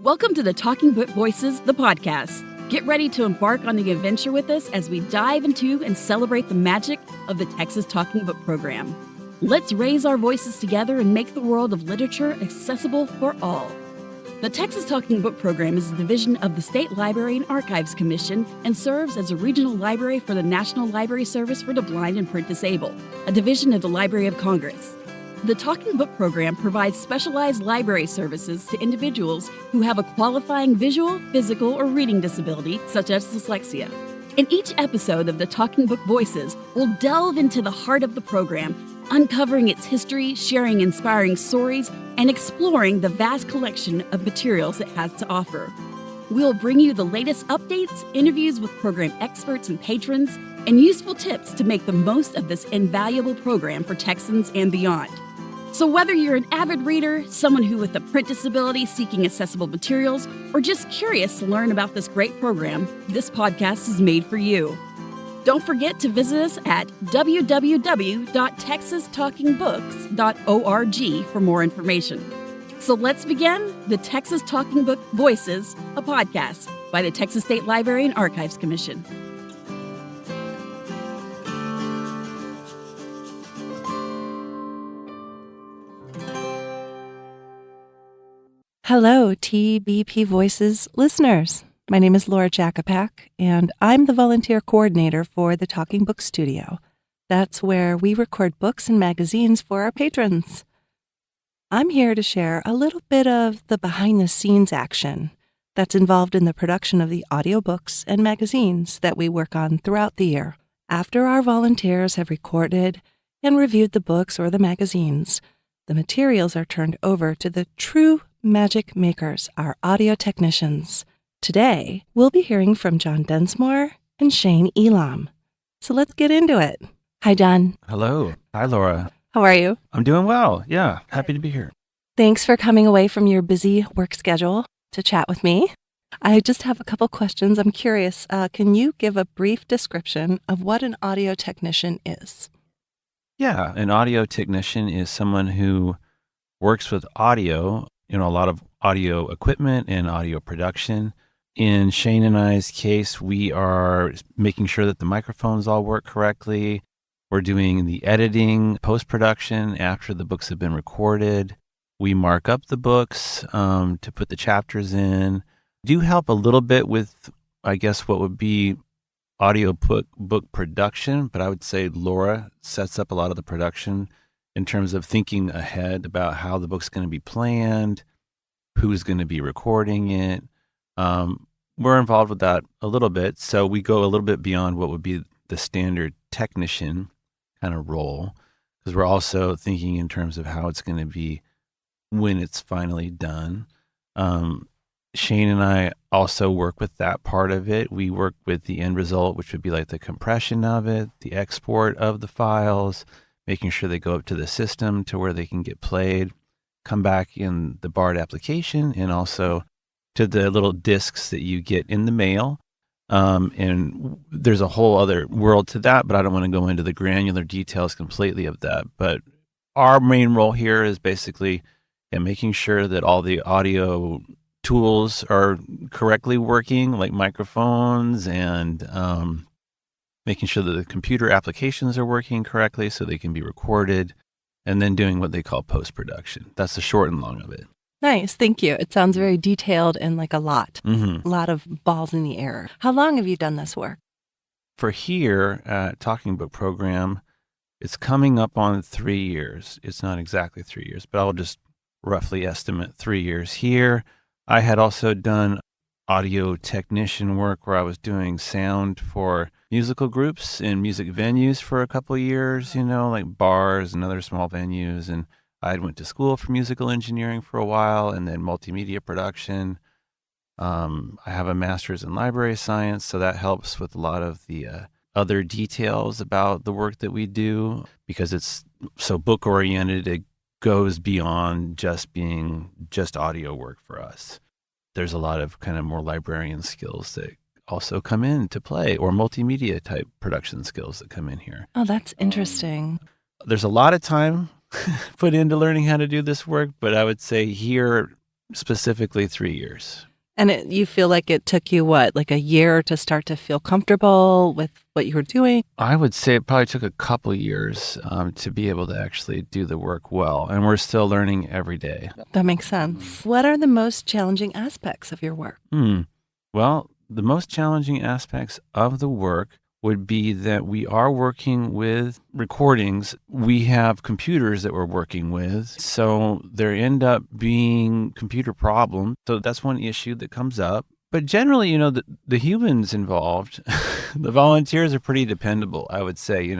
Welcome to the Talking Book Voices, the podcast. Get ready to embark on the adventure with us as we dive into and celebrate the magic of the Texas Talking Book Program. Let's raise our voices together and make the world of literature accessible for all. The Texas Talking Book Program is a division of the State Library and Archives Commission and serves as a regional library for the National Library Service for the Blind and Print Disabled, a division of the Library of Congress. The Talking Book Program provides specialized library services to individuals who have a qualifying visual, physical, or reading disability, such as dyslexia. In each episode of the Talking Book Voices, we'll delve into the heart of the program, uncovering its history, sharing inspiring stories, and exploring the vast collection of materials it has to offer. We'll bring you the latest updates, interviews with program experts and patrons, and useful tips to make the most of this invaluable program for Texans and beyond. So whether you're an avid reader, someone who with a print disability seeking accessible materials, or just curious to learn about this great program, this podcast is made for you. Don't forget to visit us at www.texastalkingbooks.org for more information. So let's begin the Texas Talking Book Voices, a podcast by the Texas State Library and Archives Commission. Hello, TBP Voices listeners. My name is Laura Jakopak, and I'm the volunteer coordinator for the Talking Book Studio. That's where we record books and magazines for our patrons. I'm here to share a little bit of the behind-the-scenes action that's involved in the production of the audiobooks and magazines that we work on throughout the year. After our volunteers have recorded and reviewed the books or the magazines, the materials are turned over to the true magic makers, our audio technicians. Today, we'll be hearing from John Densmore and Shane Elam. So let's get into it. Hi, John. Hello. Hi, Laura. How are you? I'm doing well. Yeah, happy to be here. Thanks for coming away from your busy work schedule to chat with me. I just have a couple questions. I'm curious, can you give a brief description of what an audio technician is? Yeah, an audio technician is someone who works with audio, a lot of audio equipment and audio production. In Shane and I's case, we are making sure that the microphones all work correctly. We're doing the editing, post-production after the books have been recorded. We mark up the books to put the chapters in. Do help a little bit with, I guess, what would be audio book production, but I would say Laura sets up a lot of the production in terms of thinking ahead about how the book's going to be planned, who's going to be recording it. We're involved with that a little bit, so we go a little bit beyond what would be the standard technician kind of role, because we're also thinking in terms of how it's going to be when it's finally done. Shane and I also work with that part of it. We work with the end result, which would be like the compression of it, the export of the files, making sure they go up to the system to where they can get played, come back in the BARD application, and also to the little discs that you get in the mail. And there's a whole other world to that, but I don't want to go into the granular details completely of that. But our main role here is basically making sure that all the audio tools are correctly working, like microphones, and making sure that the computer applications are working correctly so they can be recorded, and then doing what they call post-production. That's the short and long of it. Nice. Thank you. It sounds very detailed and like a lot. Mm-hmm. A lot of balls in the air. How long have you done this work? For here at Talking Book Program, it's coming up on 3 years. It's not exactly 3 years, but I'll just roughly estimate 3 years here. I had also done audio technician work where I was doing sound for musical groups in music venues for a couple of years, like bars and other small venues. And I went to school for musical engineering for a while, and then multimedia production. I have a master's in library science, so that helps with a lot of the other details about the work that we do, because it's so book oriented. It goes beyond just being just audio work for us. There's a lot of kind of more librarian skills that also come into play, or multimedia type production skills that come in here. Oh, that's interesting. There's a lot of time put into learning how to do this work, but I would say here specifically 3 years. And you feel like it took you, what, like a year to start to feel comfortable with what you were doing? I would say it probably took a couple years to be able to actually do the work well. And we're still learning every day. That makes sense. What are the most challenging aspects of your work? Well, the most challenging aspects of the work would be that we are working with recordings. We have computers that we're working with, so there end up being computer problems. So that's one issue that comes up. But generally, the humans involved, the volunteers are pretty dependable, I would say.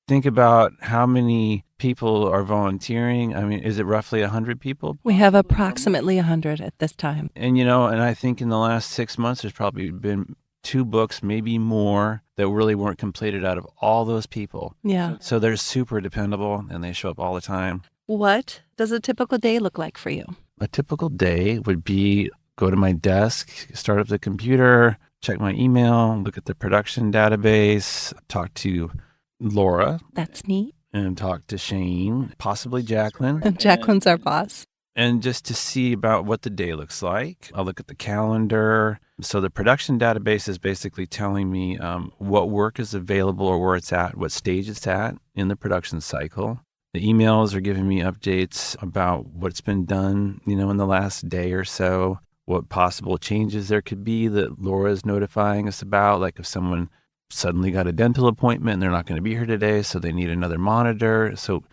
Think about how many people are volunteering. I mean, is it roughly 100 people? We have approximately 100 at this time. And, and I think in the last 6 months, there's probably been 2 books, maybe more, that really weren't completed out of all those people. Yeah. So they're super dependable and they show up all the time. What does a typical day look like for you? A typical day would be go to my desk, start up the computer, check my email, look at the production database, talk to Laura. That's me. And talk to Shane, possibly Jacqueline. Jacqueline's our boss. And just to see about what the day looks like. I'll look at the calendar. So the production database is basically telling me what work is available or where it's at, what stage it's at in the production cycle. The emails are giving me updates about what's been done, in the last day or so, what possible changes there could be that Laura is notifying us about, like if someone suddenly got a dental appointment and they're not going to be here today, so they need another monitor. So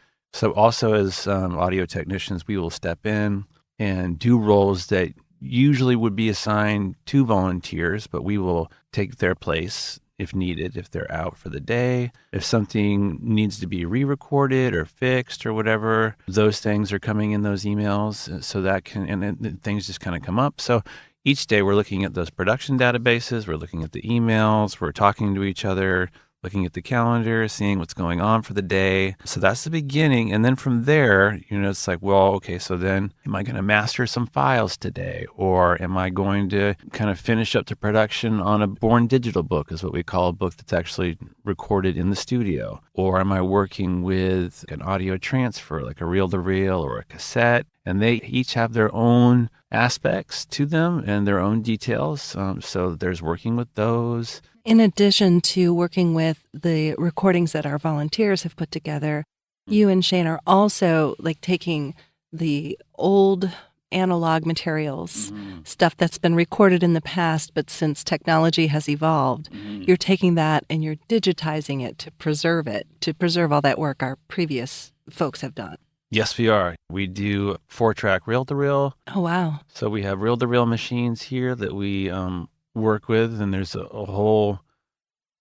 also as audio technicians, we will step in and do roles that usually would be assigned to volunteers, but we will take their place if needed, if they're out for the day. If something needs to be re-recorded or fixed or whatever, those things are coming in those emails. So that can, and then things just kind of come up. So each day we're looking at those production databases, we're looking at the emails, we're talking to each other, looking at the calendar, seeing what's going on for the day. So that's the beginning. And then from there, it's like, well, okay, so then am I going to master some files today? Or am I going to kind of finish up the production on a born digital book, is what we call a book that's actually recorded in the studio? Or am I working with an audio transfer, like a reel-to-reel or a cassette? And they each have their own aspects to them and their own details. So there's working with those. In addition to working with the recordings that our volunteers have put together, you and Shane are also taking the old analog materials, stuff that's been recorded in the past, but since technology has evolved, you're taking that and you're digitizing it, to preserve all that work our previous folks have done. Yes, we are. We do 4-track reel-to-reel. Oh, wow. So we have reel-to-reel machines here that we work with, and there's a whole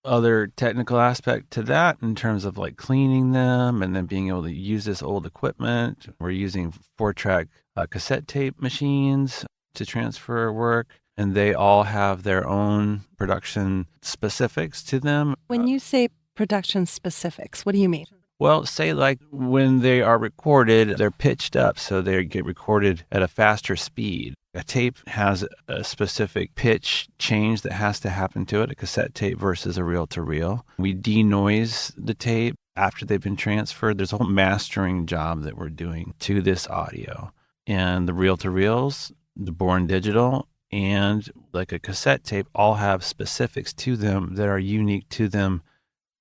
other technical aspect to that in terms of cleaning them and then being able to use this old equipment. We're using 4-track cassette tape machines to transfer work, and they all have their own production specifics to them. When you say production specifics, what do you mean? Well, say when they are recorded, they're pitched up, so they get recorded at a faster speed. A tape has a specific pitch change that has to happen to it, a cassette tape versus a reel-to-reel. We denoise the tape after they've been transferred. There's a whole mastering job that we're doing to this audio. And the reel-to-reels, the born digital, and a cassette tape all have specifics to them that are unique to them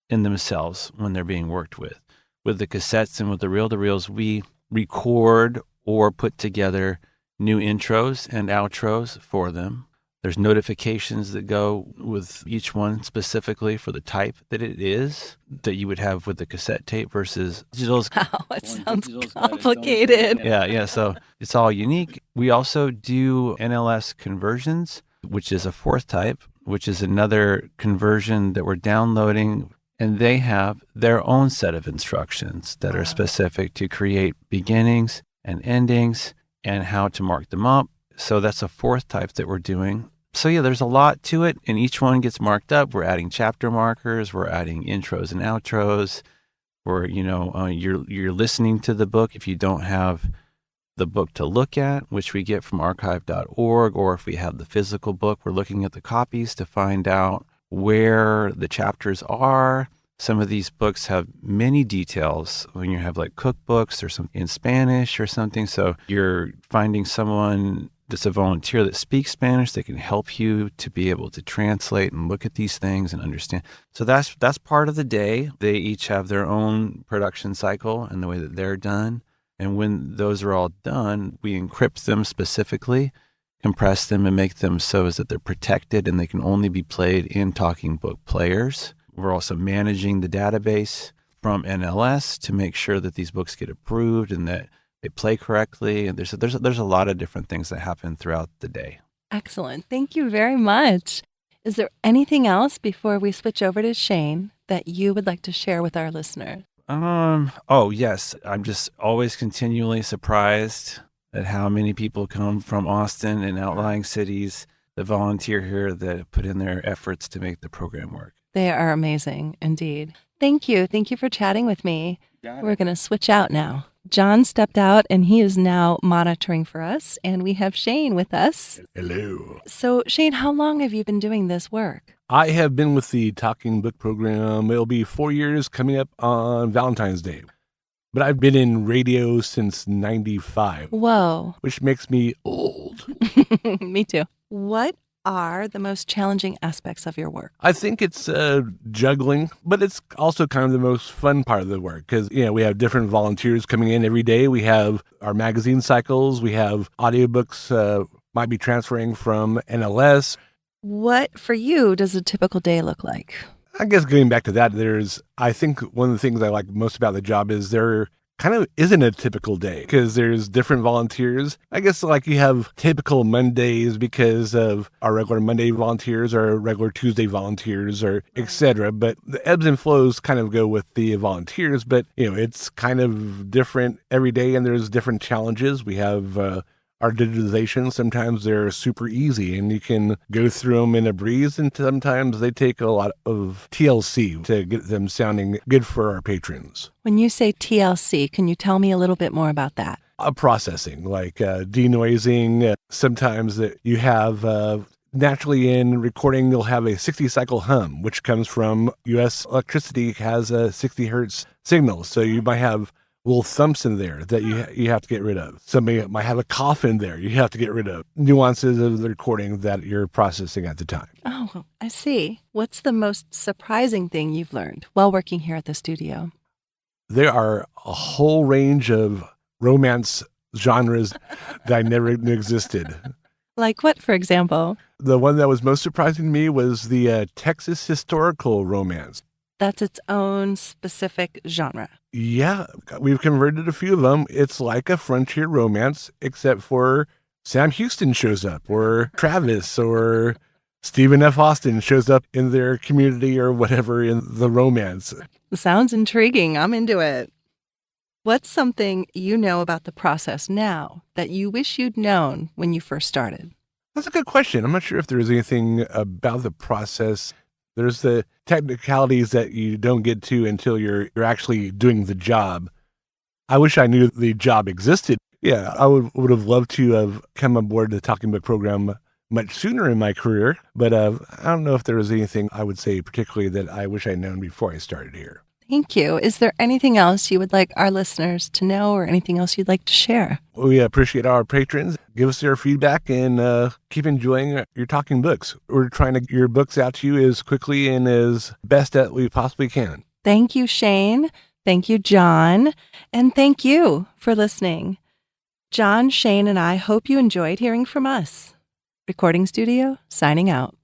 in themselves when they're being worked with. With the cassettes and with the reel-to-reels, we record or put together new intros and outros for them. There's notifications that go with each one specifically for the type that it is that you would have with the cassette tape versus digital's. Wow, it sounds complicated. Yeah. So it's all unique. We also do NLS conversions, which is a 4th type, which is another conversion that we're downloading. And they have their own set of instructions that are specific to create beginnings and endings and how to mark them up. So that's a 4th type that we're doing. So yeah, there's a lot to it, and each one gets marked up. We're adding chapter markers. We're adding intros and outros. You're listening to the book if you don't have the book to look at, which we get from archive.org, or if we have the physical book, we're looking at the copies to find out where the chapters are. Some of these books have many details when you have like cookbooks or something in Spanish or something. So you're finding someone that's a volunteer that speaks Spanish that can help you to be able to translate and look at these things and understand. So that's part of the day. They each have their own production cycle and the way that they're done. And when those are all done, we encrypt them specifically, compress them, and make them so as that they're protected and they can only be played in talking book players. We're also managing the database from NLS to make sure that these books get approved and that they play correctly. And there's a lot of different things that happen throughout the day. Excellent. Thank you very much. Is there anything else before we switch over to Shane that you would like to share with our listeners? Oh, yes. I'm just always continually surprised at how many people come from Austin and outlying cities that volunteer here that put in their efforts to make the program work. They are amazing indeed. Thank you. Thank you for chatting with me. We're going to switch out now. John stepped out and he is now monitoring for us, and we have Shane with us. Hello. So, Shane, how long have you been doing this work? I have been with the Talking Book program. It'll be 4 years coming up on Valentine's Day. But I've been in radio since 95. Whoa. Which makes me old. Me too. What are the most challenging aspects of your work? I think it's juggling, but it's also kind of the most fun part of the work because, we have different volunteers coming in every day. We have our magazine cycles. We have audiobooks might be transferring from NLS. What, for you, does a typical day look like? I guess getting back to that, I think one of the things I like most about the job is there kind of isn't a typical day because there's different volunteers. I guess like you have typical Mondays because of our regular Monday volunteers or regular Tuesday volunteers or etc. But the ebbs and flows kind of go with the volunteers. But, it's kind of different every day and there's different challenges. We have our digitization. Sometimes they're super easy and you can go through them in a breeze, and sometimes they take a lot of TLC to get them sounding good for our patrons. When you say TLC, can you tell me a little bit more about that? Processing, like denoising. Sometimes that you have naturally in recording, you'll have a 60-cycle hum, which comes from U.S. electricity has a 60 hertz signal. So you might have little thumps in there that you have to get rid of. Somebody might have a cough in there you have to get rid of. Nuances of the recording that you're processing at the time. Oh, I see. What's the most surprising thing you've learned while working here at the studio? There are a whole range of romance genres that I never knew existed. Like what, for example? The one that was most surprising to me was the Texas historical romance. That's its own specific genre. Yeah, we've converted a few of them. It's like a frontier romance, except for Sam Houston shows up, or Travis, or Stephen F. Austin shows up in their community or whatever in the romance. Sounds intriguing. I'm into it. What's something you know about the process now that you wish you'd known when you first started? That's a good question. I'm not sure if there's anything about the process. There's the technicalities that you don't get to until you're actually doing the job. I wish I knew the job existed. Yeah, I would have loved to have come aboard the Talking Book program much sooner in my career, but I don't know if there was anything I would say particularly that I wish I'd known before I started here. Thank you. Is there anything else you would like our listeners to know or anything else you'd like to share? We appreciate our patrons. Give us your feedback and keep enjoying your talking books. We're trying to get your books out to you as quickly and as best that we possibly can. Thank you, Shane. Thank you, John. And thank you for listening. John, Shane, and I hope you enjoyed hearing from us. Recording Studio, signing out.